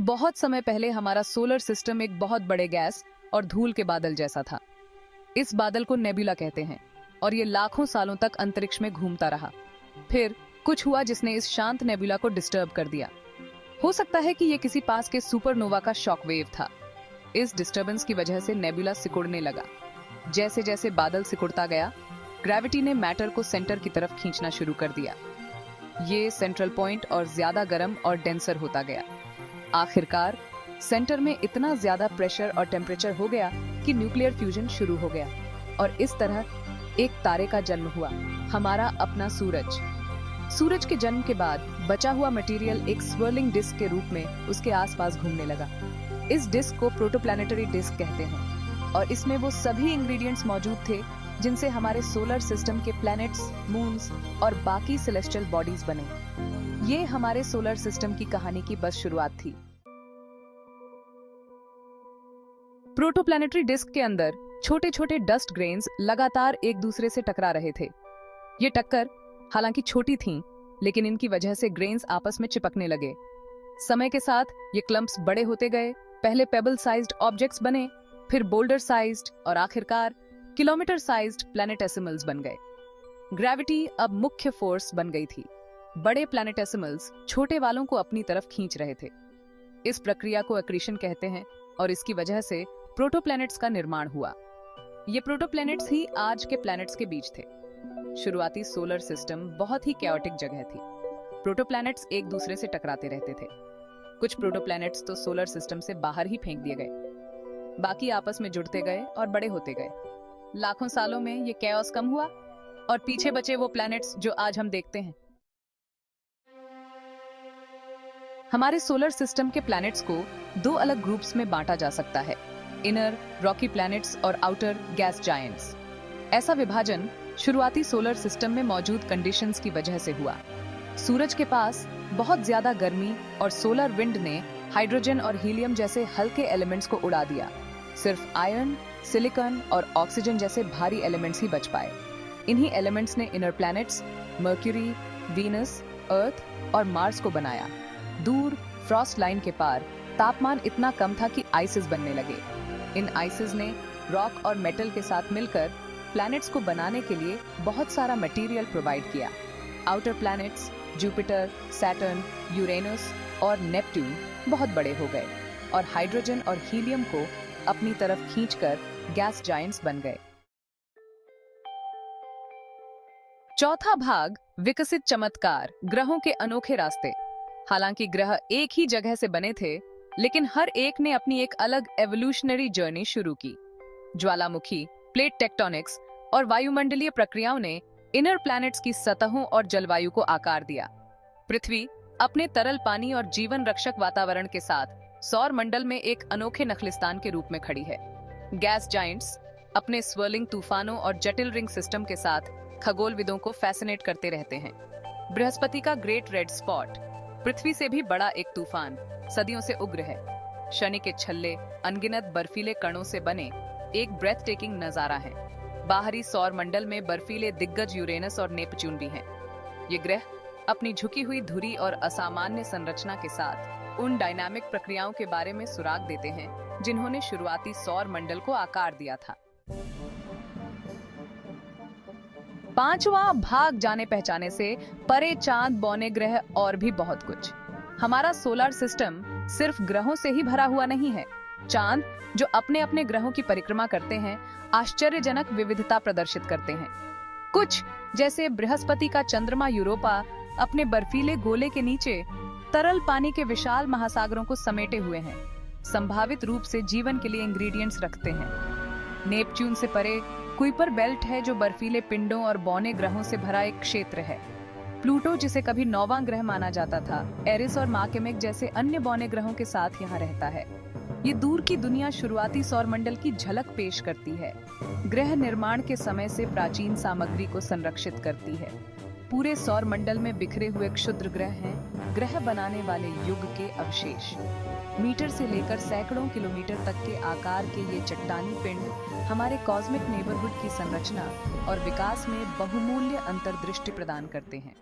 बहुत समय पहले हमारा सोलर सिस्टम एक बहुत बड़े गैस और धूल के बादल जैसा था। इस बादल को नेबुला कहते हैं और ये लाखों सालों तक अंतरिक्ष में घूमता रहा। फिर कुछ हुआ जिसने इस शांत नेबुला को डिस्टर्ब कर दिया। हो सकता है कि ये किसी पास के सुपरनोवा का शॉक वेव था। इस डिस्टर्बेंस की वजह से नेबुला सिकुड़ने लगा। जैसे जैसे बादल सिकुड़ता गया, ग्रेविटी ने मैटर को सेंटर की तरफ खींचना शुरू कर दिया। ये सेंट्रल पॉइंट और ज्यादा गर्म और डेंसर होता गया। आखिरकार सेंटर में इतना ज्यादा प्रेशर और टेम्परेचर हो गया कि न्यूक्लियर फ्यूजन शुरू हो गया और इस तरह एक तारे का जन्म हुआ, हमारा अपना सूरज। सूरज के जन्म के बाद बचा हुआ मटेरियल एक स्वर्लिंग डिस्क के रूप में उसके आसपास घूमने लगा। इस डिस्क को प्रोटोप्लैनेटरी डिस्क कहते हैं और इसमें वो सभी इंग्रेडिएंट्स मौजूद थे जिनसे हमारे सोलर सिस्टम के प्लैनेट्स, मून्स और बाकी सेलेस्टियल बॉडीज बने। ये हमारे सोलर सिस्टम की कहानी की बस शुरुआत थी। प्रोटोप्लैनेटरी डिस्क के अंदर छोटे छोटे डस्ट ग्रेन्स लगातार एक दूसरे से टकरा रहे थे। ये टक्कर हालांकि छोटी थी, लेकिन इनकी वजह से ग्रेन्स आपस में चिपकने लगे। समय के साथ ये क्लम्प्स बड़े होते गए। पहले पेबल साइज्ड ऑब्जेक्ट्स बने, फिर बोल्डर साइज्ड और आखिरकार किलोमीटर साइज्ड प्लैनेटेसिमल्स बन गए। ग्रेविटी अब मुख्य फोर्स बन गई थी। बड़े प्लैनेटेसिमल्स छोटे वालों को अपनी तरफ खींच रहे थे। इस प्रक्रिया को एक्रीशन कहते हैं और इसकी वजह से प्रोटोप्लैनेट्स का निर्माण हुआ। ये प्रोटोप्लैनेट्स ही आज के प्लैनेट्स के बीच थे। शुरुआती सोलर सिस्टम बहुत ही कैओटिक जगह थी। प्रोटोप्लैनेट्स एक दूसरे से टकराते रहते थे। कुछ प्रोटोप्लैनेट्स तो सोलर सिस्टम से बाहर ही फेंक दिए गए, बाकी आपस में जुड़ते गए और बड़े होते गए। लाखों सालों में ये कैओस कम हुआ और पीछे बचे वो प्लैनेट्स जो आज हम देखते हैं। हमारे सोलर सिस्टम के प्लैनेट्स को दो अलग ग्रुप्स में बांटा जा सकता है, इनर रॉकी प्लैनेट्स और आउटर गैस जायंट्स। ऐसा विभाजन शुरुआती सोलर सिस्टम में मौजूद कंडीशंस की वजह से हुआ। सूरज के पास बहुत ज्यादा गर्मी और सोलर विंड ने हाइड्रोजन और हीलियम जैसे हल्के एलिमेंट्स को उड़ा दिया। सिर्फ आयरन, सिलिकॉन और ऑक्सीजन जैसे भारी एलिमेंट्स ही बच पाए। इन्हीं एलिमेंट्स ने इनर प्लैनेट्स मर्क्यूरी, वीनस, अर्थ और मार्स को बनाया। दूर फ्रॉस्ट लाइन के पार तापमान इतना कम था कि आइसेस बनने लगे। इन आइसेस ने रॉक और मेटल के साथ मिलकर प्लैनेट्स को बनाने के लिए बहुत सारा मटेरियल प्रोवाइड किया। Outer planets Jupiter, Saturn, Uranus और नेपट्यून बहुत बड़े हो गए और हाइड्रोजन और हीलियम को अपनी तरफ खींचकर गैस जायंट्स बन गए। चौथा भाग, विकसित चमत्कार, ग्रहों के अनोखे रास्ते। हालांकि ग्रह एक ही जगह से बने थे, लेकिन हर एक ने अपनी एक अलग एवोल्यूशनरी जर्नी शुरू की। ज्वालामुखी, प्लेट टेक्टोनिक्स और वायुमंडलीय प्रक्रियाओं ने इनर प्लैनेट्स की सतहों और जलवायु को आकार दिया। पृथ्वी अपने तरल पानी और जीवन रक्षक वातावरण के साथ सौर मंडल में एक अनोखे नखलिस्तान के रूप में खड़ी है। गैस जायंट्स अपने स्वर्लिंग तूफानों और जटिल रिंग सिस्टम के साथ खगोलविदों को फैसिनेट करते रहते हैं। बृहस्पति का ग्रेट रेड स्पॉट, पृथ्वी से भी बड़ा एक तूफान, सदियों से उग्र है। शनि के छल्ले अनगिनत बर्फीले कणों से बने एक ब्रेथ टेकिंग नजारा है। बाहरी सौर मंडल में बर्फीले दिग्गज यूरेनस और नेपच्यून भी हैं। ये ग्रह अपनी झुकी हुई धुरी और असामान्य संरचना के साथ उन डायनामिक प्रक्रियाओं के बारे में सुराग देते हैं जिन्होंने शुरुआती सौर मंडल को आकार दिया था। पांचवा भाग, जाने पहचाने से परे चांद, बौने ग्रह और भी बहुत कुछ। हमारा सोलर सिस्टम सिर्फ ग्रहों से ही भरा हुआ नहीं है। चांद, जो अपने अपने ग्रहों की परिक्रमा करते हैं, आश्चर्यजनक विविधता प्रदर्शित करते हैं। कुछ, जैसे बृहस्पति का चंद्रमा यूरोपा, अपने बर्फीले गोले के नीचे तरल पानी के विशाल महासागरों को समेटे हुए हैं, संभावित रूप से जीवन के लिए इंग्रेडिएंट्स रखते हैं। नेपच्यून से परे कुइपर बेल्ट है, जो बर्फीले पिंडों और बौने ग्रहों से भरा एक क्षेत्र है। प्लूटो, जिसे कभी 9वां ग्रह माना जाता था, एरिस और मार्केमिक जैसे अन्य बौने ग्रहों के साथ यहाँ रहता है। ये दूर की दुनिया शुरुआती सौरमंडल की झलक पेश करती है। ग्रह निर्माण के समय से प्राचीन सामग्री को संरक्षित करती है। पूरे सौरमंडल में बिखरे हुए क्षुद्र ग्रह हैं, ग्रह बनाने वाले युग के अवशेष। मीटर से लेकर सैकड़ों किलोमीटर तक के आकार के ये चट्टानी पिंड हमारे कॉस्मिक नेबरहुड की संरचना और विकास में बहुमूल्य अंतर्दृष्टि प्रदान करते हैं।